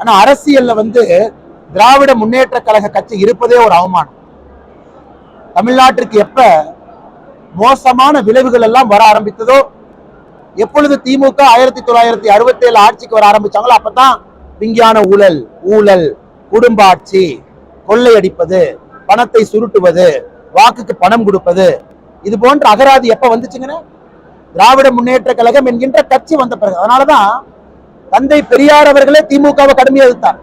ஆனா அரசியல்ல திராவிட முன்னேற்ற கழக கட்சி இருப்பதே ஒரு அவமானம். தமிழ்நாட்டிற்கு எப்ப மோசமான விளைவுகள் எல்லாம் வர ஆரம்பித்ததோ, எப்பொழுது திமுக 1967 ஆட்சிக்கு வர ஆரம்பிச்சாங்களோ அப்பதான் விஞ்ஞான ஊழல், குடும்ப ஆட்சி, கொள்ளையடிப்பது, பணத்தை சுருட்டுவது, வாக்குக்கு பணம் கொடுப்பது, இது போன்ற அகராதி எப்ப வந்துச்சுங்கன்னா திராவிட முன்னேற்ற கழகம் என்கின்ற கட்சி வந்த பிறகு. அதனாலதான் தந்தை பெரியார் அவர்களே திமுகவை கடுமையா எதிர்த்தார்.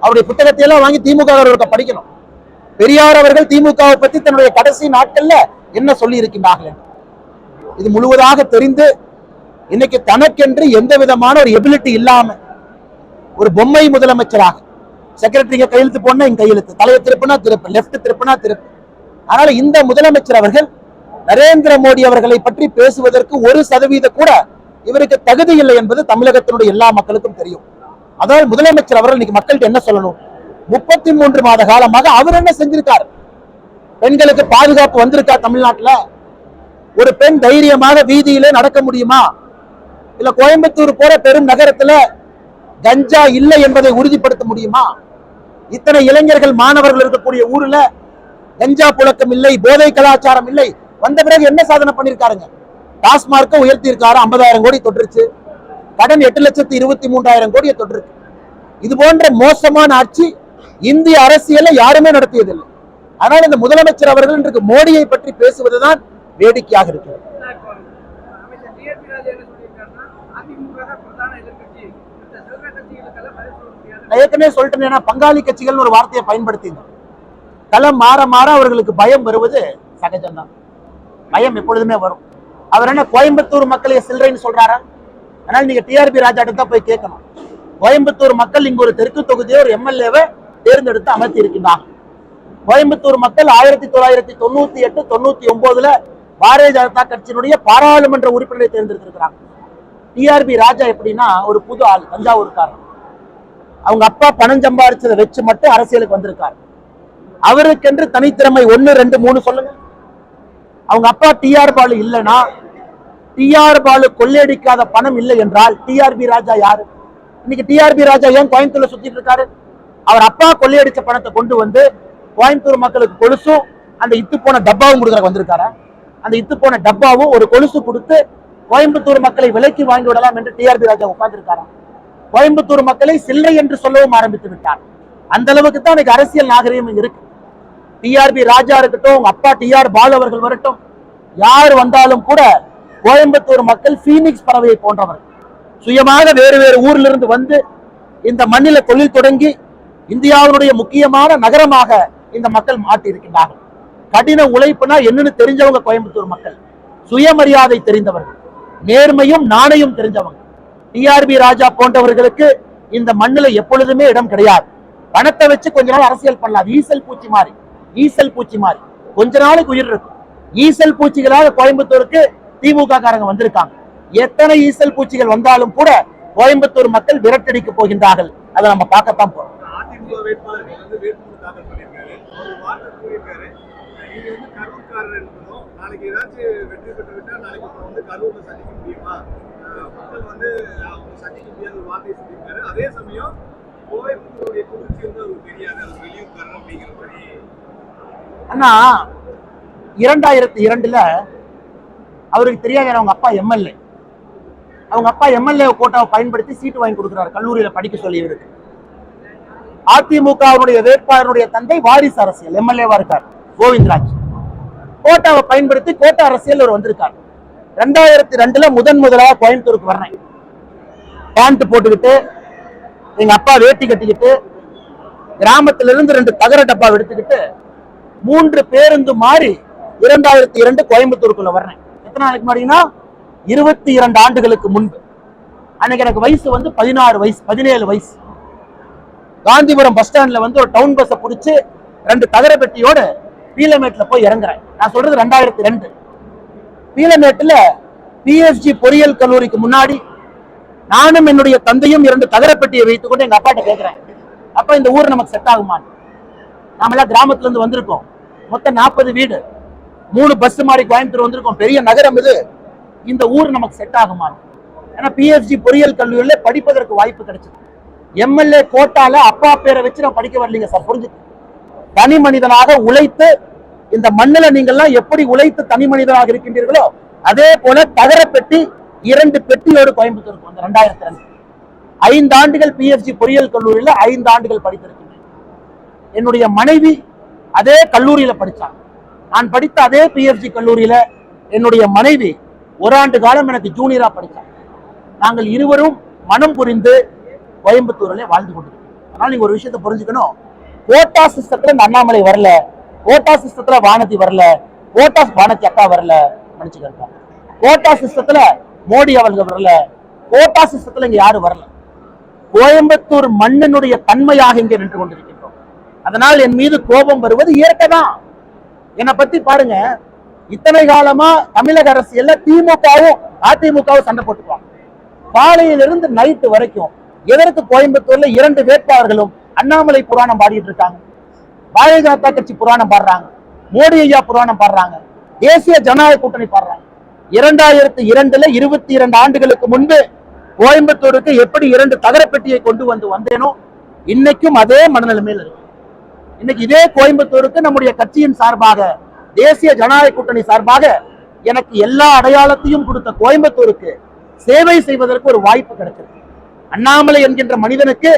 அவருடைய புத்தகத்தை எல்லாம் வாங்கி திமுக படிக்கணும். பெரியார் அவர்கள் திமுகவை பத்தி தன்னுடைய கடைசி நாட்கள்ல என்ன சொல்லி இருக்கின்றார்கள் இது முழுவதாக தெரிந்து இன்னைக்கு தனக்கென்று எந்த விதமான ஒரு எபிலிட்டி இல்லாம ஒரு பொம்மை முதலமைச்சராக செக்ரட்டரிங்க கையெழுத்து போனா இங்க கையெழுத்து, தலையை திருப்பினா திருப்பு, லெப்ட் திருப்பினா திருப்பு. அதனால இந்த முதலமைச்சர் அவர்கள் நரேந்திர மோடி அவர்களை பற்றி பேசுவதற்கு 1% கூட இவருக்கு தகுதி இல்லை என்பது தமிழகத்தினுடைய எல்லா மக்களுக்கும் தெரியும். அதாவது முதலமைச்சர் அவர்கள் இன்னைக்கு மக்கள்கிட்ட என்ன சொல்லணும்? 33 மாத காலமாக அவர் என்ன செஞ்சிருக்கார்? பெண்களுக்கு பாதுகாப்பு வந்திருக்கா? தமிழ்நாட்டுல ஒரு பெண் தைரியமாக வீதியிலே நடக்க முடியுமா? இல்ல கோயம்புத்தூர் போற பெரும் நகரத்துல கஞ்சா இல்லை என்பதை உறுதிப்படுத்த முடியுமா? இத்தனை இளைஞர்கள் மாணவர்கள் இருக்கக்கூடிய ஊர்ல கஞ்சா புழக்கம் இல்லை, போதை கலாச்சாரம் இல்லை. வந்த பிறகு என்ன சாதனை பண்ணிருக்காருங்க? டாஸ்மார்க்க உயர்த்தி இருக்காரு, 50,000 கோடி தொற்றுச்சு. கடன் 8,23,000 கோடியை தொற்றுருக்கு. இது போன்ற மோசமான ஆட்சி இந்திய அரசியல யாருமே நடத்தியதில்லை. அதனால இந்த முதலமைச்சர் அவர்கள் இன்றைக்கு மோடியை பற்றி பேசுவதுதான் வேடிக்கையாக இருக்கிறது. ஏற்கனவே சொல்லிட்டேன், பங்காளி கட்சிகள் ஒரு வார்த்தையை பயன்படுத்திங்க. களம் மாற மாற அவர்களுக்கு பயம் வருவது சகஜம்தான். பயம் எப்பொழுதுமே வரும். அவர் என்ன கோயம்புத்தூர் மக்களை சில்லறைன்னு சொல்றாரா? அதனால நீங்க டிஆர்பி ராஜாட்ட தான் போய் கேட்கணும். கோயம்புத்தூர் மக்கள் இங்க ஒரு தெற்கு தொகுதியை ஒரு எம்எல்ஏவை தேர்ந்தெடுத்து அமர்த்தி இருக்கின்றார். கோயம்புத்தூர் மக்கள் 1998, 99 பாரதிய ஜனதா கட்சியினுடைய பாராளுமன்ற உறுப்பினரை தேர்ந்தெடுத்திருக்கிறாங்க. டிஆர்பி ராஜா எப்படின்னா ஒரு புது ஆள், தஞ்சாவூர்காரர். அவங்க அப்பா பணம் சம்பாதிச்சதை வச்சு மட்டும் அரசியலுக்கு வந்திருக்காரு. அவருக்கென்று தனித்திறமை 1, 2, 3 சொல்லுங்க. அவங்க அப்பா டிஆர் பாலு இல்லைன்னா, டிஆர் பாலு கொள்ளையடிக்காத பணம் இல்லை என்றால் டிஆர்பி ராஜா யாரு? இன்னைக்கு டிஆர்பி ராஜா ஏன் கோயம்புத்தூர்ல சுத்திட்டு இருக்காரு? அவர் அப்பா கொள்ளையடிச்ச பணத்தை கொண்டு வந்து கோயம்புத்தூர் மக்களுக்கு கொலுசும் அந்த இத்து போன டப்பாவும் கொடுக்குற வந்திருக்காரு. அந்த இத்து போன டப்பாவும் ஒரு கொலுசு கொடுத்து கோயம்புத்தூர் மக்களை விலைக்கு வாங்கி விடலாம் என்று டிஆர்பி ராஜா உட்கார்ந்திருக்காரா? கோயம்புத்தூர் மக்களை சில்லறை என்று சொல்லவும் ஆரம்பித்து விட்டார். அந்த அளவுக்கு தான் இன்னைக்கு அரசியல் நாகரிகம் இருக்கு. டிஆர்பி ராஜா இருக்கட்டும், உங்க அப்பா டிஆர் பாலு அவர்கள் வரட்டும், யார் வந்தாலும் கூட கோயம்புத்தூர் மக்கள் பீனிக்ஸ் பறவையை போன்றவர்கள். சுயமாக வேறு வேறு ஊர்ல இருந்து வந்து இந்த மண்ணில தொழில் தொடங்கி இந்தியாவுடைய முக்கியமான நகரமாக இந்த மக்கள் மாற்றி இருக்கின்றார்கள். கடின உழைப்புனா என்னன்னு தெரிஞ்சவங்க கோயம்புத்தூர் மக்கள், சுயமரியாதை தெரிந்தவர்கள், நேர்மையும் நாணயம் தெரிஞ்சவங்க. டிஆர்பி ராஜா போன்றவர்களுக்கு இந்த மண்ணில எப்பொழுதுமே இடம் கிடையாது. பணத்தை வச்சு கொஞ்ச நாள் அரசியல் பண்ணலாம். ஈசல் பூச்சி மாறி கொஞ்ச நாளைக்கு உயிர் இருக்கும். ஈசல் பூச்சிகளாக கோயம்புத்தூருக்கு திமுக காரங்க வந்திருக்காங்க. எத்தனை ஈசல் பூச்சிகள் வந்தாலும் கூட கோயம்புத்தூர் மக்கள் விரட்டடிக்க போகின்றார்கள். அதை நம்ம பார்க்கத்தான் போறோம். அதே சமயம் கோயம்புத்தூருடைய குளிர்ச்சி அவருக்கு தெரியாது, அது வெளியூர்காரர் அப்படிங்கிற மாதிரி. ஆனா 2002 அவருக்கு தெரியாது அவங்க அப்பா எம்எல்ஏ. அவங்க அப்பா எம்எல்ஏ கோட்டாவை பயன்படுத்தி சீட்டு வாங்கி கொடுக்கிறார் கல்லூரியில படிக்க சொல்லி. இவருக்கு அதிமுகவுடைய வேட்பாளருடைய தந்தை வாரிசு அரசியல் எம்எல்ஏவா இருக்கார் கோவிந்தராஜ். கோட்டாவை பயன்படுத்தி கோட்டா அரசியல் அவர் வந்திருக்கார். 2002 முதலாக கோயம்புத்தூருக்கு வர்றேன். பேண்ட் போட்டுக்கிட்டு, எங்க அப்பா வேட்டி கட்டிக்கிட்டு, கிராமத்திலிருந்து 2 தகர டப்பா எடுத்துக்கிட்டு 3 பேருந்து மாறி 2002 கோயம்புத்தூருக்குள்ள வர்றேன். எத்தனை நாளைக்கு முன்னாடினா 22 ஆண்டுகளுக்கு முன்பு. அன்னைக்கு எனக்கு வயசு 16 வயசு, 17 வயசு. காந்திபுரம் பஸ் ஸ்டாண்ட்ல ஒரு டவுன் பஸ்ஸை பிடிச்சு 2 தகர பெட்டியோட பீலமேட்ல போய் இறங்குறேன். நான் சொல்றது 2002. பீலமேட்டுல பிஎஸ்ஜி பொறியியல் கல்லூரிக்கு முன்னாடி நானும் என்னுடைய தந்தையும் 2 தகரப்பெட்டியை வைத்துக் கொண்டு எங்க அப்பாட்ட கேட்கிறேன், அப்ப இந்த ஊர் நமக்கு செட் ஆகுமா? நாமெல்லாம் கிராமத்துல இருந்து வந்திருக்கோம். மொத்தம் 40 வீடு, 3 பஸ் மாறி கோயம்புத்தூர் வந்திருக்கோம். பெரிய நகரம் இது. இந்த ஊர் நமக்கு செட் ஆகுமா? ஏன்னா பிஎஃப்ஜி பொறியியல் கல்லூரியில படிப்பதற்கு வாய்ப்பு கிடைச்சது. எம்எல்ஏ கோட்டால அப்பா பேரை வச்சு நான் படிக்க வரலீங்க சார், புரிஞ்சுக்க. தனி மனிதனாக உழைத்து இந்த மண்ணில நீங்கள்லாம் எப்படி உழைத்து தனி மனிதனாக இருக்கின்றீர்களோ அதே போல தகர பெட்டி 2 பெட்டியோடு கோயம்புத்தூருக்கு வந்து 2002 5 ஆண்டுகள் பிஎஃப்ஜி பொறியியல் கல்லூரியில 5 ஆண்டுகள் படித்திருக்கின்றேன். என்னுடைய மனைவி அதே கல்லூரியில படிச்சாங்க. நான் படித்த அதே பிஎஃப்ஜி கல்லூரியில என்னுடைய மனைவி 1 ஆண்டு காலம் எனக்கு ஜூனியரா படித்தாங்க. நாங்கள் இருவரும் மனம் புரிந்து கோயம்புத்தூரில் வாழ்ந்து கொண்டிருக்கோம். அதனால நீங்க ஒரு விஷயத்தை புரிஞ்சுக்கணும். கோட்டா சிஸ்டத்துல இந்த அண்ணாமலை வரல, கோட்டா சிஸ்டத்துல வானதி வரல, வானதி அக்கா வரல, மன்னிச்சுக்க. கோட்டா சிஸ்டத்துல மோடி அவர்கள் வரல, கோட்டா சிஸ்டத்துல இங்க யாரும் வரல. கோயம்புத்தூர் மண்ணினுடைய தன்மையாக இங்கே நின்று கொண்டிருக்கின்றோம். அதனால் என் மீது கோபம் வருவது இயற்கைதான். என்னை பத்தி பாருங்க, இத்தனை காலமா தமிழக அரசியல்ல திமுகவும் அதிமுகவும் சண்டை போட்டுக்குவாங்க. காலையிலிருந்து நைட்டு வரைக்கும் எதற்கு கோயம்புத்தூர்ல 2 வேட்பாளர்களும் அண்ணாமலை புராணம் பாடிட்டு இருக்காங்க, பாரதிய ஜனதா கட்சி புராணம் பாடுறாங்க, மோடி ஐயா புராணம் பாடுறாங்க, தேசிய ஜனநாயக கூட்டணி பாடுறாங்க. 2002ல 22 ஆண்டுகளுக்கு முன்பு கோயம்புத்தூருக்கு எப்படி 2 தகரப்பெட்டியை கொண்டு வந்தேனோ இன்னைக்கும் அதே மனநிலைமையில் இருக்கு. இன்னைக்கு இதே கோயம்புத்தூருக்கு நம்முடைய கட்சியின் சார்பாக, தேசிய ஜனநாயக கூட்டணி சார்பாக எனக்கு எல்லா அடையாளத்தையும் கொடுத்த கோயம்புத்தூருக்கு சேவை செய்வதற்கு ஒரு வாய்ப்பு கிடைச்சது. அண்ணாமலை என்கின்ற மனிதனுக்கு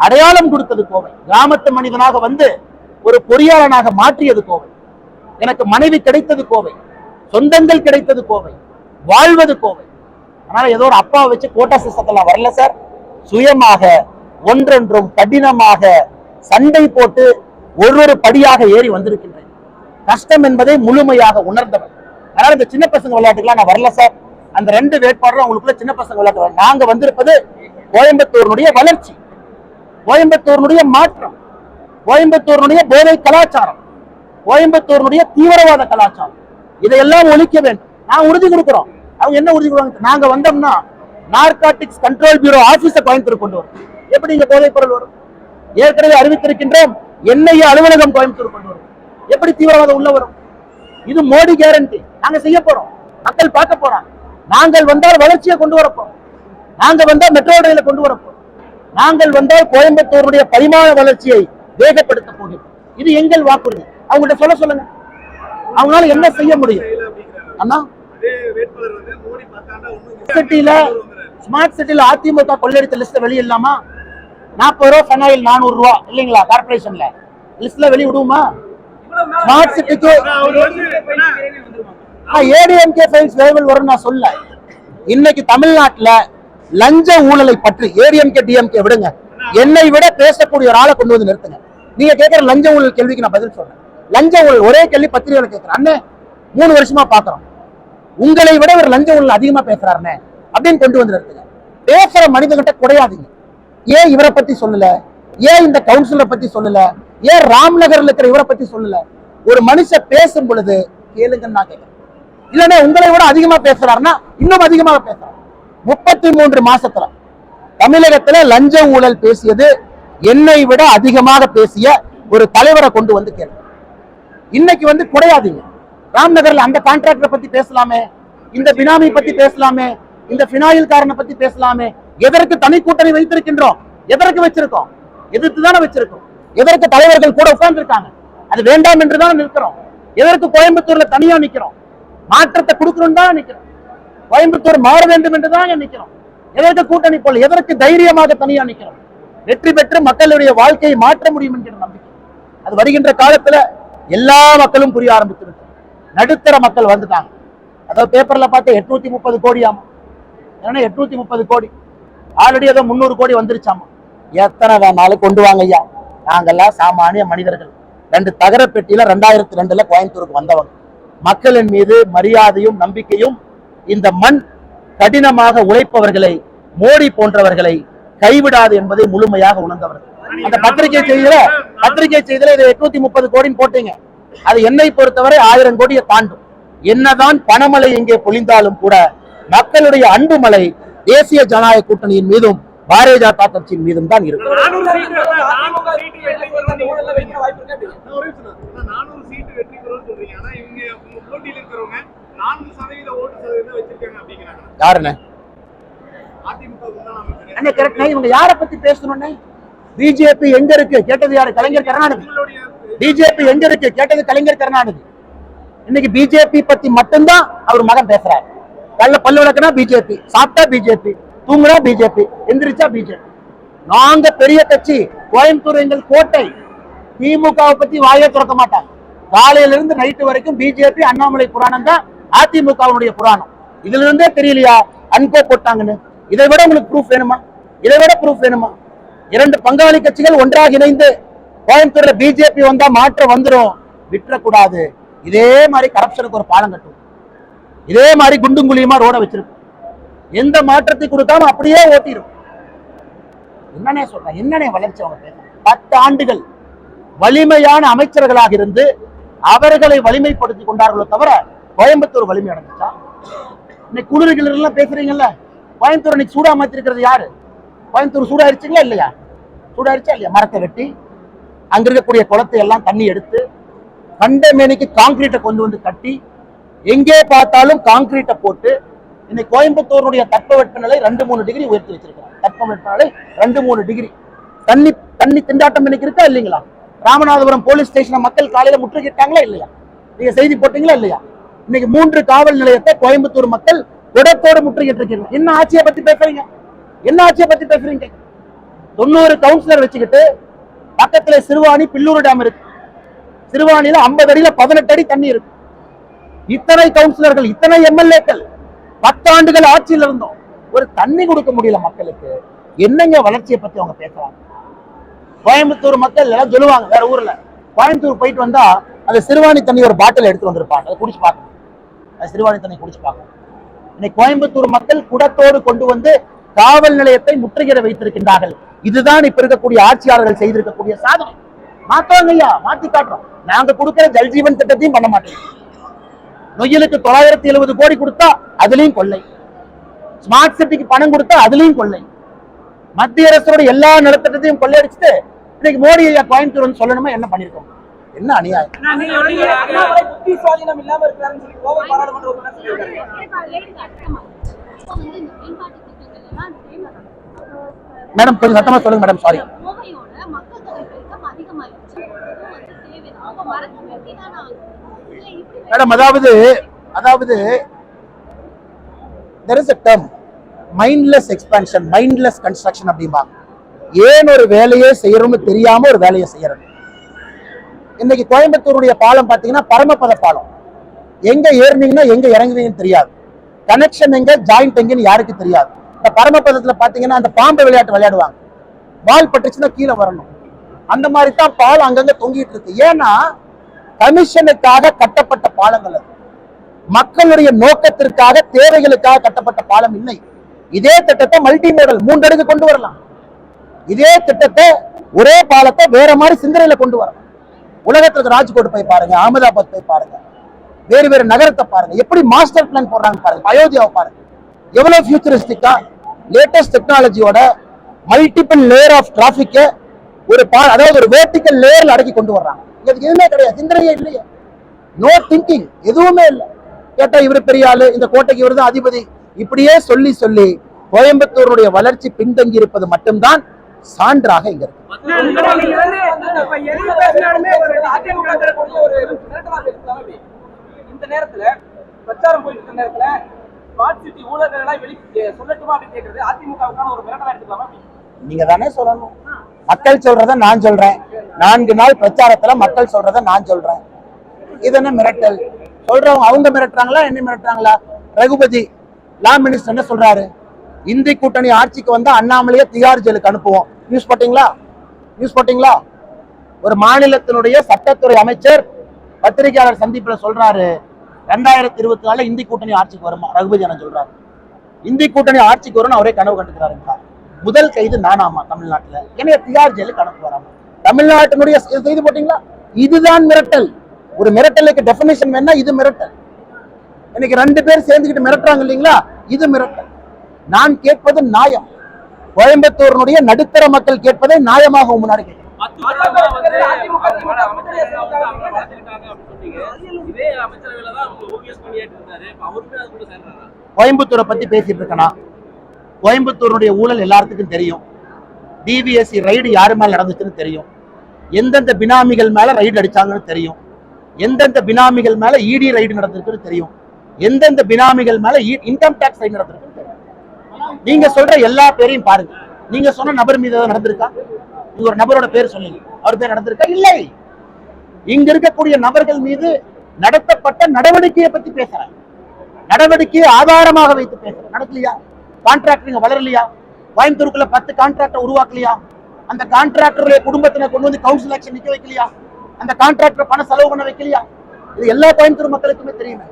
அடையாளம் கொடுத்தது கோவை. கிராமத்து மனிதனாக வந்து ஒரு பொறியாளனாக மாற்றியது கோவை. எனக்கு மனைவி கிடைத்தது கோவை, சொந்தங்கள் கிடைத்தது கோவை, வாழ்வது கோவை. அதனால ஏதோ ஒரு அப்பாவை வச்சு கோட்டா சிஸ்டத்துல வரல சார். சுயமாக ஒன்றொன்றும் கடினமாக சண்டை போட்டு ஒரு படியாக ஏறி வந்திருக்கின்றேன். கஷ்டம் என்பதை முழுமையாக உணர்ந்தவர். அதனால இந்த சின்ன பசங்க விளையாட்டுக்கெல்லாம் நான் வரல சார். அந்த 2 வேட்பாளரும் அவங்களுக்குள்ள சின்ன பசங்க விளையாட்டு. நாங்க வந்திருப்பது கோயம்புத்தூருடைய வளர்ச்சி, கோயம்புத்தூருடைய மாற்றம், கோயம்புத்தூருடைய போதை கலாச்சாரம், கோயம்புத்தூருடைய தீவிரவாத கலாச்சாரம், இதையெல்லாம் ஒழிக்க வேண்டும். நான் உறுதி கொடுக்கிறோம். அவங்க என்ன உறுதி கொடுப்பாங்க? நாங்க வந்தோம்னா நார்காட்டிக்ஸ் கண்ட்ரோல் பியூரோ ஆபீஸை கோயம்புத்தூர் கொண்டு வரும். எப்படி இங்க போதைப் பொருள் வரும்? ஏற்கனவே அறிவித்திருக்கின்றோம், என்ஐஏ அலுவலகம் கோயம்புத்தூர் கொண்டு வரும். எப்படி தீவிரவாதம் உள்ள வரும்? இது மோடி கேரண்டி. நாங்க செய்ய போறோம், மக்கள் பார்க்க போறாங்க. நாங்கள் வந்தால் வளர்ச்சியை கொண்டு வரப்போம், நாங்க வந்தால் மெட்ரோ ரயிலை கொண்டு வரப்போம், நாங்கள் வந்தால் கோயம்புத்தூருடைய பரிமாண வளர்ச்சியை வேகப்படுத்த போகிறோம். இது எங்கள் வாக்குறுதி. அவங்கள்ட்ட சொல்லுங்க, அவங்களால என்ன செய்ய முடியும்? அண்ணா ஸ்மார்ட் சிட்டில அதிமுக கொள்ளையடித்த லிஸ்ட் வெளியிடலாமா? 40 ரூபா ஃபெனாயில் 400 ரூபா இல்லைங்களா? கார்பரேஷன்ல லிஸ்ட்ல வெளியிடுவோமா? ஸ்மார்ட் சிட்டிக்கு ஏடிஎம்கே ஃபைல்ஸ் வேவல் வரும் நான் சொல்ல. இன்னைக்கு தமிழ்நாட்டுல லஞ்ச ஊழலை பற்றி ஏடிஎம்கே டிஎம்கே விடுங்க, என்னை விட பேசக்கூடிய ஒரு ஆளை கொண்டு வந்து நிறுத்துங்க. நீங்க கேட்கிற லஞ்ச ஊழல் கேள்விக்கு நான் பதில் சொல்றேன். லஞ்ச ஊழல் ஒரே கேள்வி பத்திரிகையில கேட்கிறேன். அண்ணே 3 வருஷமா பாக்குறோம், உங்களை விட ஒரு லஞ்ச ஊழல் அதிகமா பேசுறாருன்னு அப்படின்னு கொண்டு வந்து நிறுத்துங்க. பேசுற மனிதகிட்ட குறையாதீங்க. ஏன் இவரை பத்தி சொல்லல? ஏன் இந்த கவுன்சிலரை பத்தி சொல்லல? ஏன் ராம்நகர்ல இருக்கிற இவரை பத்தி சொல்லல? ஒரு மனுஷன் பேசும் பொழுது கேளுங்கன்னு நான் கேட்கிறேன். இல்லன்னா உங்களை விட அதிகமா பேசுறாருன்னா இன்னும் அதிகமாக பேசுறாரு. 33 மாசத்துல தமிழகத்துல லஞ்ச ஊழல் பேசியது என்னை விட அதிகமாக பேசிய ஒரு தலைவரை கொண்டு வந்து கேள்வி. இன்னைக்கு வந்து குறையாதீங்க. ராம்நகர்ல அந்த கான்ட்ராக்டரை பத்தி பேசலாமே, இந்த பினாமி பத்தி பேசலாமே, இந்த பினாயில் காரனை பத்தி பேசலாமே. எதற்கு தனி கூட்டணி வைத்திருக்கின்றோம்? எதற்கு வச்சிருக்கோம்? எதிர்த்து தானே வச்சிருக்கோம். எதற்கு தலைவர்கள் கூட உட்கார்ந்து இருக்காங்க? அது வேண்டாம் என்றுதான் நிற்கிறோம். எதற்கு கோயம்புத்தூர்ல தனியா நிக்கிறோம்? மாற்றத்தை கொடுக்கணும் தான் நிக்கிறோம். கோயம்புத்தூர் மாற வேண்டும் என்றுதான் நிக்கிறோம். எதற்கு கூட்டணி போல? எதற்கு தைரியமாக தனியா நிக்கிறோம்? வெற்றி பெற்று மக்களுடைய வாழ்க்கையை மாற்ற முடியும் என்கிற நம்பிக்கை. அது வருகின்ற காலத்துல எல்லா மக்களும் புரிய ஆரம்பித்து நடுத்தர மக்கள் வந்துட்டாங்க. அதாவது பேப்பர்ல பார்த்து 830 கோடி ஆமா, ஏன்னா 830 கோடி ஆல்ரெடி ஏதோ 300 கோடி வந்துருச்சாமா. எத்தனை வேணாலும் கொண்டு வாங்க ஐயா, நாங்கெல்லாம் சாமானிய மனிதர்கள். 2 தகர பெட்டியில 2002ல கோயம்புத்தூருக்கு வந்தவங்க. மக்களின் மீது மரியாதையும் நம்பிக்கையும், இந்த மண் கடினமாக உழைப்பவர்களை, மோடி போன்றவர்களை கைவிடாது என்பதை முழுமையாக உணர்ந்தவர்கள். அந்த பத்திரிகை செய்தியில இதை 830 கோடின்னு போட்டீங்க. அது என்னை பொறுத்தவரை 1000 கோடியை தாண்டும். என்னதான் பணமழை எங்கே பொழிந்தாலும் கூட மக்களுடைய அன்பு மழை தேசிய ஜனநாயக கூட்டணியின் மீதும் பாரதிய ஜனதா கட்சியின் மீதும் தான் இருக்கும். 400 சீட்டு வெற்றி பெறும் சொல்றீங்க. ஆனா இவங்க போட்டியில் இருக்கிறவங்க 4% ஓட்டு சதவீதம் வச்சிருக்காங்க அப்படிங்கிறாங்க. யாருன்னு என்ன கரெக்ட்? இவங்க யாரை பத்தி பேசணும்னு? பிஜேபி எங்க இருக்கு கேட்டது யாரு? கலைஞர் கருணாநிதி. பிஜேபி எங்க இருக்கு கேட்டது கலைஞர் கருணாநிதி. இன்னைக்கு பிஜேபி பத்தி மட்டும்தான் அவர் மகன் பேசுறாரு. கல்ல பல்லு விளக்குனா பிஜேபி, சாப்பிட்டா பிஜேபி, தூங்குனா பிஜேபி, எந்திரிச்சா பிஜேபி. நாங்க பெரிய கட்சி, கோயம்புத்தூர் எங்கள் கோட்டை. திமுகவை பத்தி வாயை திறக்க மாட்டாங்க. காலையில இருந்து நைட்டு வரைக்கும் பிஜேபி அண்ணாமலை புராணம் தான் அதிமுகவுடைய புராணம். இதுல இருந்தே தெரியலையா அன்போ போட்டாங்கன்னு? இதை விட உங்களுக்கு ப்ரூஃப் வேணுமா? இதை விட ப்ரூஃப் வேணுமா? இரண்டு பங்காளி கட்சிகள் ஒன்றாக இணைந்து கோயம்புத்தூர்ல பிஜேபி வந்தா மாற்றம் வந்துடும், விட்டுறக்கூடாது. இதே மாதிரி கரப்ஷனுக்கு ஒரு பாலம் கட்டும், இதே மாதிரி குண்டும் குழியுமா ரோட வச்சிருக்கும். எந்த மாற்றத்தை கொடுக்காம அப்படியே ஓட்டிடும். என்னன்னே சொல்றேன், என்னன்னே வளர்ச்சி அவங்க பேச. 10 ஆண்டுகள் வலிமையான அமைச்சர்களாக இருந்து அவர்களை வலிமைப்படுத்தி கொண்டார்களோ தவிர கோயம்புத்தூர் வலிமை அடைஞ்சிச்சா? இன்னைக்கு குளிர்கள் எல்லாம் பேசுறீங்கல்ல, கோயம்புத்தூர் இன்னைக்கு சூடா மாத்திருக்கிறது யாரு? கோயம்புத்தூர் சூடாயிருச்சுங்களா இல்லையா? சூடாயிருச்சா இல்லையா? மரத்தை வெட்டி அங்க இருக்கக்கூடிய குளத்தை எல்லாம் தண்ணி எடுத்து கண்டமேனிக்கு கான்கிரீட்டை கொண்டு வந்து கட்டி எங்கே பார்த்தாலும் கான்கிரீட்டை போட்டு இன்னைக்கு கோயம்புத்தூருடைய தட்பவெப்பநிலை 2-3 டிகிரி உயர்த்தி வச்சிருக்கிறாங்க. தட்பவெப்பநிலை 2-3 டிகிரி. தண்ணி தண்ணி திண்டாட்டம் இன்னைக்கு இருக்கா இல்லைங்களா? ராமநாதபுரம் போலீஸ் ஸ்டேஷனை மக்கள் காலையில முற்றுகிட்டாங்களா இல்லையா? நீங்க செய்தி போட்டீங்களா இல்லையா? இன்னைக்கு 3 காவல் நிலையத்தை கோயம்புத்தூர் மக்கள் குடத்தோடு முற்றுகிட்டு இருக்கீங்க. என்ன ஆட்சியை பத்தி பேசுறீங்க? என்ன ஆட்சியை பத்தி பேசுறீங்க? 90 கவுன்சிலர் வச்சுக்கிட்டு பக்கத்துல சிறுவாணி பில்லூர் டேம் இருக்கு. சிறுவாணியில 50 அடியில 18 அடி தண்ணி இருக்கு. இத்தனை கவுன்சிலர்கள், இத்தனை எம்எல்ஏக்கள் 10 ஆண்டுகள் ஆட்சியில் இருந்தோம், ஒரு தண்ணி கொடுக்க முடியல மக்களுக்கு. என்னங்க வளர்ச்சியை பத்தி அவங்க பேசுறாங்க? கோயம்புத்தூர் மக்கள் எல்லாம் சொல்லுவாங்க வேற ஊர்ல, கோயம்புத்தூர் போயிட்டு வந்தா அந்த சிறுவாணி தண்ணி ஒரு பாட்டில் எடுத்து வந்திருப்பாங்க, அதை குடிச்சு பார்க்கணும். அது சிறுவாணி தண்ணி குடிச்சு பார்க்கணும். இன்னைக்கு கோயம்புத்தூர் மக்கள் குடத்தோடு கொண்டு வந்து காவல் நிலையத்தை முற்றுகிட வைத்திருக்கின்றார்கள். இதுதான் இப்ப இருக்கக்கூடிய ஆட்சியாளர்கள் செய்திருக்கக்கூடிய சாதனை. மாத்தோங்க ஐயா, மாத்தி காட்டுறோம். நாங்க கொடுக்கிற ஜல்ஜீவன் திட்டத்தையும் பண்ண மாட்டேங்க. நொய்யலுக்கு 970 கோடி கொடுத்தா அதுலயும் கொள்ளை, ஸ்மார்ட் சிட்டிக்கு பணம் கொடுத்தா அதுலயும் கொள்ளை, மத்திய அரசோட எல்லா நலத்திட்டத்தையும் கொள்ளையடிச்சுட்டு இன்னைக்கு மோடி ஐயா கோயம்புத்தூர் வந்து சொல்லணுமா? என்ன பண்ணிருக்கோம்? என்ன அநியாயம்! மேடம் கொஞ்சம் சத்தமா சொல்லுங்க மேடம். Sorry madam. அதாவது there is a term mindless expansion, mindless construction அப்படிம்பாங்க. ஏன் ஒரு வேலையை செய்யறோம்னு தெரியாம ஒரு வேலையை செய்யறது. இன்னைக்கு கோயம்புத்தூருடைய பாலம் பாத்தீங்கன்னா பரமபத பாலம். எங்க ஏறினீங்கன்னா எங்க இறங்குவீங்கன்னு தெரியாது. கனெக்ஷன் எங்க, ஜாயிண்ட் எங்கன்னு யாருக்கு தெரியாது. இந்த பரமபதத்துல பாத்தீங்கன்னா அந்த பாம்பு விளையாட்டு விளையாடுவாங்க, பால் பட்டுச்சுன்னா கீழே வரணும். அந்த மாதிரி தான் பாலம் அங்கங்க தொங்கிட்டு இருக்கு. ஏன்னா கமிஷனுக்காக கட்டப்பட்ட பாலங்கள் அது, மக்களுடைய நோக்கத்திற்காக தேவைகளுக்காக கட்டப்பட்ட பாலம் இல்லை. இதே திட்டத்தை மல்டி மாடல் 3 அடுக்கு கொண்டு வரலாம். இதே திட்டத்தை ஒரே பாலத்தை வேற மாதிரி சிந்தனையில கொண்டு வரலாம். உலகத்துக்கு ராஜ்கோட் போய் பாருங்க, அகமதாபாத் போய் பாருங்க, வேறு வேறு நகரத்தை பாருங்க, எப்படி மாஸ்டர் பிளான் போடுறாங்க பாருங்க. அயோத்தியாவை பாருங்க, எவ்வளவு ஃபியூச்சரிஸ்டிக்கா லேட்டஸ்ட் டெக்னாலஜியோட மல்டிபிள் லேயர் ஆஃப் டிராபிக் ஒரு அதாவது ஒரு வெர்டிக்கல் லேயர்ல அடக்கி கொண்டு வர்றாங்க. இதுக்கு எதுவுமே கிடையாது, சிந்தனையே இல்லையே, நோ திங்கிங், எதுவுமே இல்லை. கேட்டா இவரு பெரிய ஆளு, இந்த கோட்டைக்கு இவர் தான் அதிபதி, இப்படியே சொல்லி சொல்லி கோயம்புத்தூருடைய வளர்ச்சி பின்தங்கி இருப்பது மட்டும்தான் சான்றாக இங்க இருக்கு. இந்த நேரத்துல பிரச்சாரம் போயிட்டு இருக்க நேரத்துல ஸ்மார்ட் சிட்டி ஊழல்கள் எல்லாம் சொல்லட்டுமா அப்படின்னு கேக்குறது அதிமுகவுக்கான ஒரு மிரட்டலா எடுத்துக்கலாமா? நீங்க தானே சொல்லணும். மக்கள் சொல்றத நான் சொல்றேன். 4 நாள் பிரச்சாரத்துல மக்கள் சொல்றத நான் சொல்றேன். இது என்ன மிரட்டல்? சொல்றவங்க அவங்க மிரட்டுறாங்களா, என்ன மிரட்டுறாங்களா? ரகுபதி லா மினிஸ்டர் என்ன சொல்றாரு? இந்தி கூட்டணி ஆட்சிக்கு வந்தா அண்ணாமலையே திகார் ஜெயிலுக்கு அனுப்புவோம். நியூஸ் போட்டீங்களா? நியூஸ் போட்டீங்களா? ஒரு மாநிலத்தினுடைய சட்டத்துறை அமைச்சர் பத்திரிகையாளர் சந்திப்புல சொல்றாரு 2024 இந்தி கூட்டணி ஆட்சிக்கு வருமா? ரகுபதி என்ன சொல்றாரு? இந்தி கூட்டணி ஆட்சிக்கு வரும்னு அவரே கனவு கண்டுக்கிறாருங்க. முதல் கைது நானாமா தமிழ்நாட்டுல, என்னைய திகார் ஜெயிலுக்கு அனுப்ப வராம. தமிழ்நாட்டினுடைய செய்தி போட்டீங்களா? இதுதான் மிரட்டல். ஒரு மிரட்டலுக்கு டெபினிஷன் வேணா இது மிரட்டல். இன்னைக்கு 2 பேர் சேர்ந்துக்கிட்டு மிரட்டுறாங்க இல்லைங்களா, இது மிரட்டல். நான் கேட்பது நியாயம். கோயம்புத்தூருடைய நடுத்தர மக்கள் கேட்பதை நியாயமாக முன்னாடி கேட்கிறேன். கோயம்புத்தூரை பத்தி பேசிட்டு இருக்கனா? கோயம்புத்தூருடைய ஊழல் எல்லாத்துக்கும் தெரியும். டிவிஎஸ்சி ரைடு யாரு மேல நடந்துச்சுன்னு தெரியும். எந்தெந்த பினாமிகள் மேல ரைடு அடிச்சாங்கன்னு தெரியும். எந்தெந்த பினாமிகள் மேல இடி ரைடு நடந்திருக்குன்னு தெரியும். எந்தெந்த பினாமிகள் மேல இன்கம் டாக்ஸ் ரைடு நடந்திருக்குன்னு தெரியும். நீங்க சொல்ற எல்லா பேரையும் பாருங்க. நீங்க சொன்ன நபர் மீது நடந்திருக்கா? நீங்க ஒரு நபரோட பேர் சொல்லுங்க, அவர் பேர் நடந்திருக்கா? இல்லை. இங்க இருக்கக்கூடிய நபர்கள் மீது நடத்தப்பட்ட நடவடிக்கையை பத்தி பேசுறாங்க. நடவடிக்கையை ஆதாரமாக வைத்து பேசுறாங்க. நடக்கலையா? கான்ட்ராக்டர் வளரலையா? கோயம்புத்தூருக்குள்ள 10 கான்ட்ராக்டர் உருவாக்கலையா? அந்த கான்ட்ராக்டருடைய குடும்பத்தினர் கொண்டு வந்து கவுன்சில் ஆக்ஷன் நிக்க வைக்கலையா? அந்த கான்ட்ராக்டர் பண செலவு பண்ண வைக்கலையா? இது எல்லா கோயம்புத்தூர் மக்களுக்குமே தெரியுமே.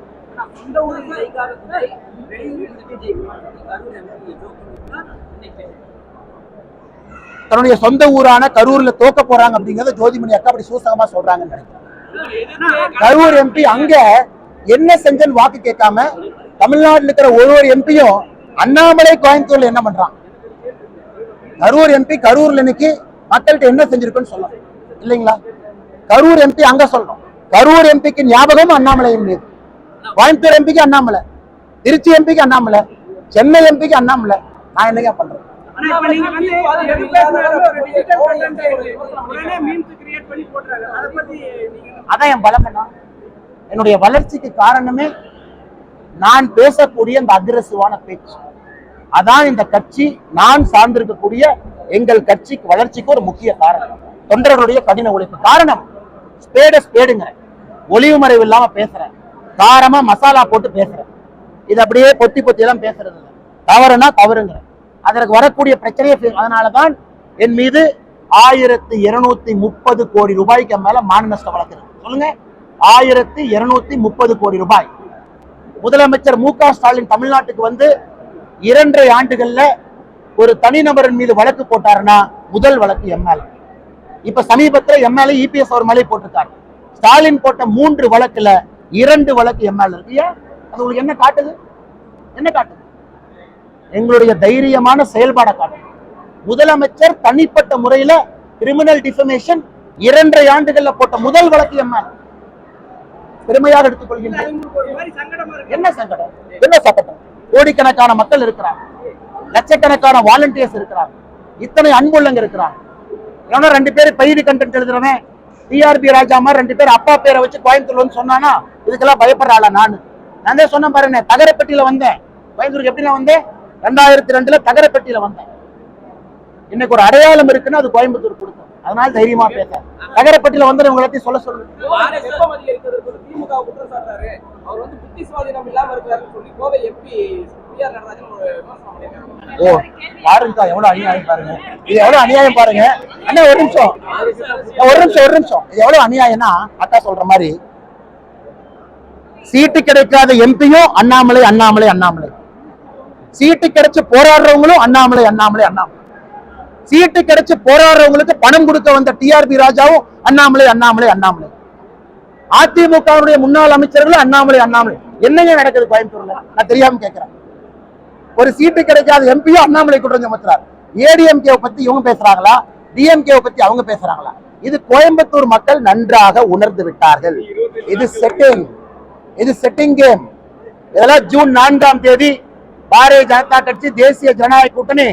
தன்னுடைய சொந்த ஊரான கரூர்ல தோக்க போறாங்க அப்படிங்கறத ஜோதிமணி அக்கா அப்படி சூசகமா சொல்றாங்கன்னு நினைக்கிறேன். கரூர் எம்பி அங்க என்ன செஞ்சன்னு வாக்கு கேட்காம தமிழ்நாட்டில் இருக்கிற ஒரு எம்பியும் அண்ணாமலை கோயம்புத்தூர்ல என்ன பண்றான்? கரூர் எம்பி கரூர்ல இன்னைக்கு மக்கள்கிட்ட என்ன செஞ்சிருக்குன்னு சொல்லலாம் இல்லைங்களா? கரூர் எம்பி அங்க சொல்லணும். கரூர் எம்பிக்கு ஞாபகம் அண்ணாமலை மீது, கோயம்புத்தூர் எம்பிக்கு அண்ணாமலை, திருச்சி எம்பிக்கு அண்ணாமலை, சென்னை எம்பிக்கு அண்ணாமலை. நான் என்னங்க பண்றேன்? அதான் என் பலம். என்னுடைய வளர்ச்சிக்கு காரணமே நான் பேசக்கூடிய இந்த அக்ரெசிவான பேச்சு. அதான் இந்த கட்சி, நான் சார்ந்திருக்கக்கூடிய எங்கள் கட்சிக்கு வளர்ச்சிக்கு ஒரு முக்கிய காரணம். தொண்டர்களுடைய கடின உழைப்பு காரணம். ஸ்பேடுங்க, ஒளிவு மறைவு இல்லாம பேசுறேன், காரமா மசாலா போட்டு பேசுறேன். இது அப்படியே பொத்தி எல்லாம் பேசுறது இல்லை. தவறுனா தவறுங்க. அதற்கு வரக்கூடிய பிரச்சனையை அதனாலதான் என் மீது 1230 கோடி ரூபாய்க்கு மேல மான நஷ்ட வழக்கு இருக்கு. சொல்லுங்க, 1230 கோடி ரூபாய். முதலமைச்சர் மு.க. ஸ்டாலின் தமிழ்நாட்டுக்கு வந்து 2.5 ஆண்டுகள்ல ஒரு தனிநபரின் மீது வழக்கு போட்டாருன்னா முதல் வழக்கு எம்எல்ஏ. இப்ப சமீபத்தில் எம்எல்ஏ இபிஎஸ் அவர் மேலே போட்டிருக்காரு. ஸ்டாலின் போட்ட 3 வழக்குல 2 வழக்கு எம்எல்ஏ இருக்கு. அது உங்களுக்கு என்ன காட்டுது? என்ன காட்டுது? எங்களுடைய தைரியமான செயல்பாட காட்டுது. முதலமைச்சர் தனிப்பட்ட முறையில கிரிமினல் டிஃபமேஷன் 2.5 ஆண்டுகள்ல போட்ட முதல் வழக்கு எம்எல்ஏ. பெருமையாக எடுத்துக் கொள்கின்றேன். என்ன சங்கடம்? என்ன சங்கடம்? கோடிக்கணக்கான மக்கள் இருக்கிறாங்க, லட்சக்கணக்கான வாலண்டியர்ஸ் இருக்கிறாங்க, இத்தனை அன்புள்ளங்க இருக்கிறாங்க. 2 பேர் பெய்டு கண்டென்ட் எழுதுறவன் டிஆர்பி ராஜா மாதிரி 2 பேர் அப்பா பேரை வச்சு கோயம்புத்தூர் வந்து சொன்னானா இதுக்கெல்லாம் பயப்படுறாளா? நான் தான் சொன்ன பாருங்க, தகரப்பட்டியில வந்தேன். கோயம்புத்தூருக்கு எப்படி நான் வந்தேன்? 2002 தகரப்பட்டியில வந்தேன். இன்னைக்கு ஒரு அடையாளம் இருக்குன்னா அது கோயம்புத்தூர் கொடுக்கும். அதனால தைரியமா பேச. தகரப்பட்டியில வந்து உங்க எல்லாத்தையும் சொல்ல சொல்லுங்க. ஓ பாருங்க, எவ்வளவு அநியாயம் பாருங்க. இது எவ்வளவு அநியாயம் பாருங்க. அண்ணா ஒரு நிமிஷம். இது எவ்வளவு அநியாயம்னா, அக்கா சொல்ற மாதிரி சீட்டு கிடைக்காத எம்பியும் அண்ணாமலை. சீட்டு கிடைச்சு போராடுறவங்களும் அண்ணாமலை. சீட்டு கிடைச்சு போராடுறவங்களுக்கு பணம் கொடுக்க வந்த டிஆர்பி ராஜாவும் அண்ணாமலை. அதிமுகவுடைய முன்னாள் அமைச்சர்களும் அண்ணாமலை. என்னங்க நடக்குது கோயம்புத்தூர்ல? நான் தெரியாம கேட்கிறேன். ஒரு சீட்டு கிடைக்காத எம்பியும் அண்ணாமலை குற்றம் சுமத்துறாரு. ஏடிஎம்கே பத்தி இவங்க பேசுறாங்களா, டிஎம்கே பத்தி அவங்க பேசுறாங்களா? இது கோயம்புத்தூர் மக்கள் நன்றாக உணர்ந்து விட்டார்கள். இது செட்டிங் கேம். இதெல்லாம் ஜூன் 4ஆம் தேதி பாரதிய ஜனதா கட்சி, தேசிய ஜனநாயக கூட்டணி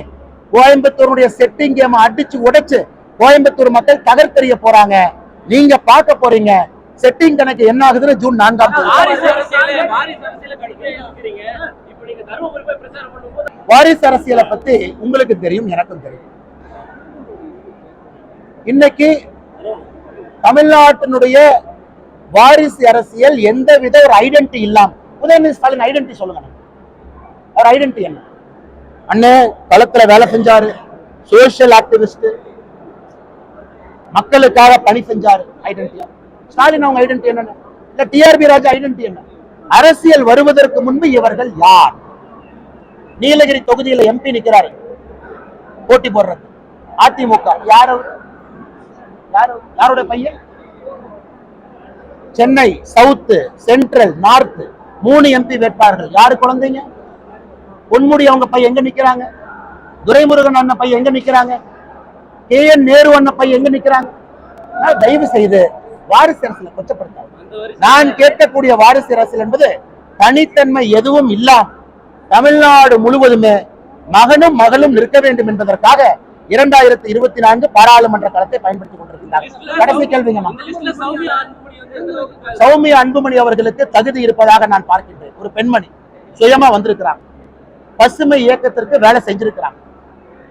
கோயம்புத்தூருடைய செட்டிங் கேம் அடிச்சு உடைச்சு கோயம்புத்தூர் மக்கள் தகர்த்தெறிய போறாங்க. நீங்க பார்க்க போறீங்க செட்டிங் கணக்கு என்ன ஆகுதுன்னு ஜூன் 4ஆம் தேதி. வாரிசு அரசியலை பத்தி உங்களுக்கு தெரியும், எனக்கும் தெரியும். இன்னைக்கு தமிழ்நாட்டினுடைய வாரிசு அரசியல் எந்தவித ஒரு ஐடென்டிட்டி இல்லாம, உதயநிதி ஸ்டாலின் ஐடென்டிட்டி சொல்லுங்க. அவர் ஐடென்டிட்டி என்ன? அண்ணன் களத்துல வேலை செஞ்சாரு, சோசியல் ஆக்டிவிஸ்ட், மக்களுக்காக பணி செஞ்சாரு. ஐடென்டிட்டி ஸ்டாலின் அவங்க ஐடென்டிட்டி என்ன? இல்ல டிஆர்பி ராஜா ஐடென்டிட்டி என்ன? அரசியல் வருவதற்கு முன்பு இவர்கள் யார்? நீலகிரி தொகுதியில எம்பி நிக்கிறாரு போட்டி போடுறது, அதிமுக. யாருடைய பையன்? Chennai south, central, north 3 MP வேட்பாளர்கள். யாரு குழந்தைங்க? பொன்முடி அவங்க பையன் எங்க நிக்கிறாங்க? துரைமுருகன் அண்ணன் பையன் எங்க நிக்கிறாங்க? கேஎன் நேரு அண்ணன் பையன் எங்க நிக்கிறாங்க? தயவு செய்து வாரிசு அரசியலை கொச்சப்படுத்தாது. நான் கேட்கக்கூடிய வாரிசு அரசியல் என்பது தனித்தன்மை எதுவும் இல்லாம தமிழ்நாடு முழுவதுமே மகனும் மகளும் நிற்க வேண்டும் என்பதற்காக 2024 பாராளுமன்ற களத்தை பயன்படுத்திக் கொண்டிருக்கிறார். கடைசி கேள்விங்கம்மா. சௌமியா அன்புமணி அவர்களுக்கு தகுதி இருப்பதாக நான் பார்க்கின்றேன். ஒரு பெண்மணி சுயமா வந்திருக்கிறாங்க, பசுமை இயக்கத்திற்கு வேலை செஞ்சிருக்கிறாங்க.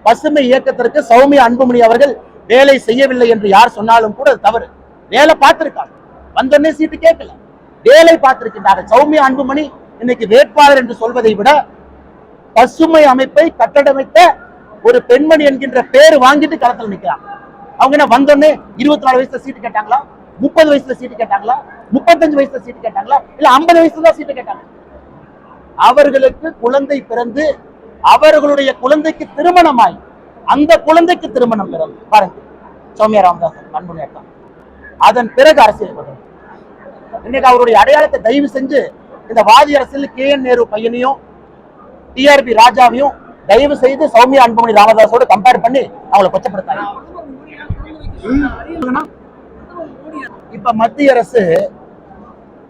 பசுமை இயக்கத்திற்கு சௌமியா அன்புமணி அவர்கள் வேலை செய்யவில்லை என்று யார் சொன்னாலும் கூட தவறு. வேலை பார்த்திருக்காங்க, வந்தோடனே சீட்டு கேட்கல, வேலை பார்த்திருக்கின்றார்கள். சௌமியா அன்புமணி இன்னைக்கு வேட்பாளர் என்று சொல்வதை விட பசுமை அமைப்பை கட்டடமைத்த ஒரு பெண்மணி என்கின்ற பேர் வாங்கிட்டு களத்தில் நிற்கிறாங்க. அவங்க என்ன வந்தோடனே 24 வயசுல சீட்டு கேட்டாங்களா, 30 வயசுல சீட்டு கேட்டாங்களா, 35 வயசுல சீட்டு கேட்டாங்களா, இல்ல 50 வயசுல தான் சீட்டு கேட்டாங்க? அவர்களுக்கு குழந்தை பிறந்து அவர்களுடைய குழந்தைக்கு திருமணமாய் அந்த குழந்தைக்கு திருமணம் பிறகு பாருங்க, சௌமியா ராமதாஸ் அன்புமணி அக்கா அதன் பிறகு அரசியல் வரும். இன்னைக்கு அவருடைய அடையாளத்தை தயவு செஞ்சு இந்த வாதி அரசியல் KN நேரு பையனையும் TRP ராஜாவையும் தயவு செய்து சௌமியா அன்புமணி ராமதாஸோடு கம்பேர் பண்ணி அவங்களை கொச்சப்படுத்தாங்க. இப்ப மத்திய அரசு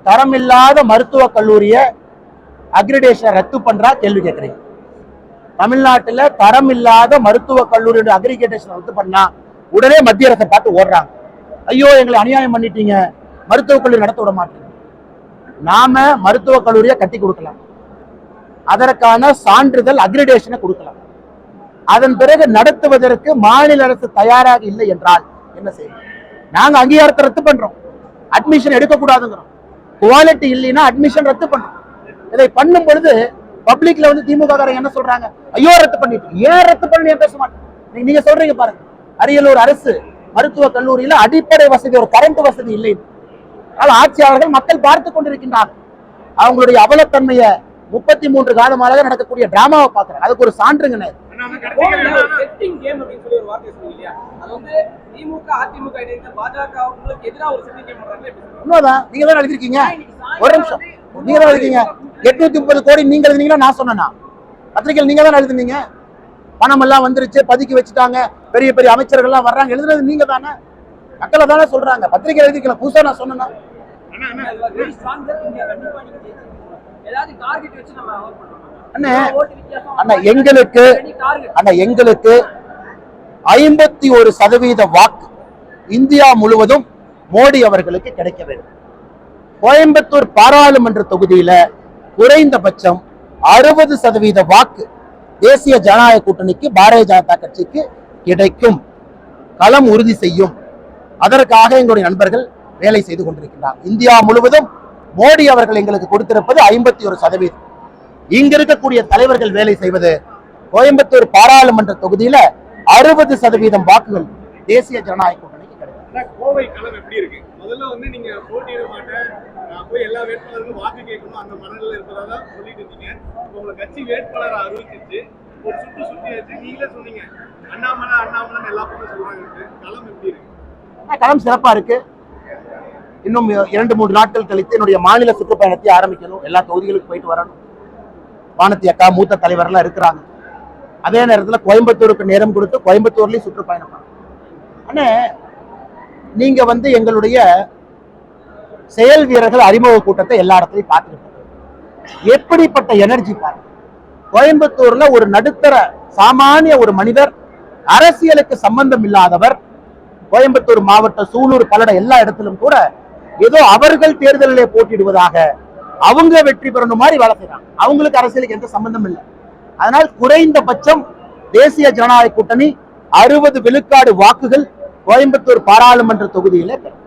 தரமில்லாத மருத்துவக் கல்லூரிய அக்ரிடேஷன் ரத்து பண்றா கேள்வி கேட்கிறீங்க. தமிழ்நாட்டுல தரம் இல்லாத மருத்துவக் கல்லூரியோட அக்ரிடேஷன் ரத்து பண்ணா உடனே மத்திய அரசை பார்த்து ஓடுறாங்க, ஐயோ எங்களை அநியாயம் பண்ணிட்டீங்க, மருத்துவக் கல்லூரி நடத்த விட மாட்டீங்க. நாம மருத்துவக் கல்லூரியை கட்டி கொடுக்கலாம், அதற்கான சான்றிதழ் அக்ரிடேஷனை கொடுக்கலாம். அதன் பிறகு நடத்துவதற்கு மாநில அரசு தயாராக இல்லை என்றால் என்ன செய்யணும்? நாங்க அங்கீகாரத்தை ரத்து பண்றோம், அட்மிஷன் எடுக்கக்கூடாதுங்கிறோம். குவாலிட்டி இல்லைன்னா அட்மிஷன் ரத்து பண்றோம். இதை பண்ணும் பொழுது பப்ளிக்ல வந்து திமுக என்ன சொல்றாங்க, ஐயோ ரத்து பண்ணிட்டு, ஏன் ரத்து பண்ணி பேச மாட்டேன். நீங்க சொல்றீங்க பாருங்க, அரியலூர் அரசு மருத்துவக் கல்லூரியில அடிப்படை வசதி, ஒரு கரண்ட் வசதி இல்லை. அதனால் ஆட்சியாளர்கள் மக்கள் பார்த்து கொண்டிருக்கின்றார்கள். அவங்களுடைய அவலத்தன்மையை 33 காலமாக நடக்கக்கூடிய டிராமாவை பாக்குறாங்க. அதுக்கு ஒரு சான்றுங்க. உண்மைதான், நீங்க தான் எழுதிருக்கீங்க. ஒரு நிமிஷம், நீங்க தான் எழுதிருக்கீங்க. 830 கோடி நீங்க எழுதினீங்களா நான் சொன்னா? பத்திரிகையில் நீங்க தான் எழுதினீங்க. பணம் எல்லாம் வந்துருச்சு, பதுக்கி வச்சுட்டாங்க, பெரிய பெரிய அமைச்சர்கள் எல்லாம் வர்றாங்க, எழுதுறது நீங்க தானே, மக்களை தானே சொல்றாங்க. பத்திரிகை எழுதிக்கலாம், புதுசா நான் சொன்னா? எங்களுக்கு 51% வாக்கு இந்தியா முழுவதும் மோடி அவர்களுக்கு கிடைக்க வேண்டும். கோயம்புத்தூர் பாராளுமன்ற தொகுதியில குறைந்தபட்சம் 60% வாக்கு தேசிய ஜனநாயக கூட்டணிக்கு, பாரதிய ஜனதா கட்சிக்கு கிடைக்கும். களம் உறுதி செய்யும். அதற்காக எங்களுடைய நண்பர்கள் வேலை செய்து கொண்டிருக்கிறார். இந்தியா முழுவதும் மோடி அவர்கள் எங்களுக்கு கொடுத்திருப்பது 51%. இங்க இருக்கக்கூடிய தலைவர்கள் வேலை செய்வது கோயம்புத்தூர் பாராளுமன்ற தொகுதியில 60% வாக்குகள் தேசிய ஜனநாயக கூட்டணிக்கு கிடைக்கும். கோவை களம் எப்படி இருக்கு? முதல்ல வந்து நீங்க போட்டியிட மாட்டேன், போய் எல்லா வேட்பாளர்களும் வாக்கு கேட்கணும் அந்த மனநிலை இருப்பதாக சொல்லிட்டு இருந்தீங்க. உங்க கட்சி வேட்பாளரை அறிவிச்சிருச்சு, ஒரு சுற்றியாச்சு. நீங்களே சொன்னீங்க அண்ணாமலை அண்ணாமலை எல்லா பக்கம் சொல்றாங்க. களம் எப்படி இருக்கு? களம் சிறப்பா இருக்கு. இன்னும் 2-3 நாட்கள் கழித்து என்னுடைய மாநில சுற்றுப்பயணத்தை ஆரம்பிக்கணும். எல்லா தொகுதிகளுக்கு போயிட்டு வரணும். வானதி அக்கா மூத்த தலைவர்லாம் இருக்கிறாங்க. அதே நேரத்தில் கோயம்புத்தூருக்கு நேரம் கொடுத்து கோயம்புத்தூர்லயும் சுற்றுப்பயணம் பண்ணணும். அண்ணே, நீங்க வந்து எங்களுடைய செயல் வீரர்கள் அறிமுக கூட்டத்தை எல்லா இடத்துலையும் பார்த்துருக்கோம். எப்படிப்பட்ட எனர்ஜி பாருங்க. கோயம்புத்தூர்ல ஒரு நடுத்தர சாமானிய ஒரு மனிதர், அரசியலுக்கு சம்பந்தம் இல்லாதவர், கோயம்புத்தூர் மாவட்டம் சூலூர் பல்லட எல்லா இடத்திலும் கூட ஏதோ அவர்கள் தேர்தலிலே போட்டியிடுவதாக, அவங்க வெற்றி பெறணும் மாதிரி வேலை செய்யறாங்க. அவங்களுக்கு அரசியலுக்கு எந்த சம்பந்தம் இல்லை. அதனால் குறைந்தபட்சம் தேசிய ஜனநாயக கூட்டணி 60 விழுக்காடு வாக்குகள் கோயம்புத்தூர் பாராளுமன்ற தொகுதியிலே பெறும்.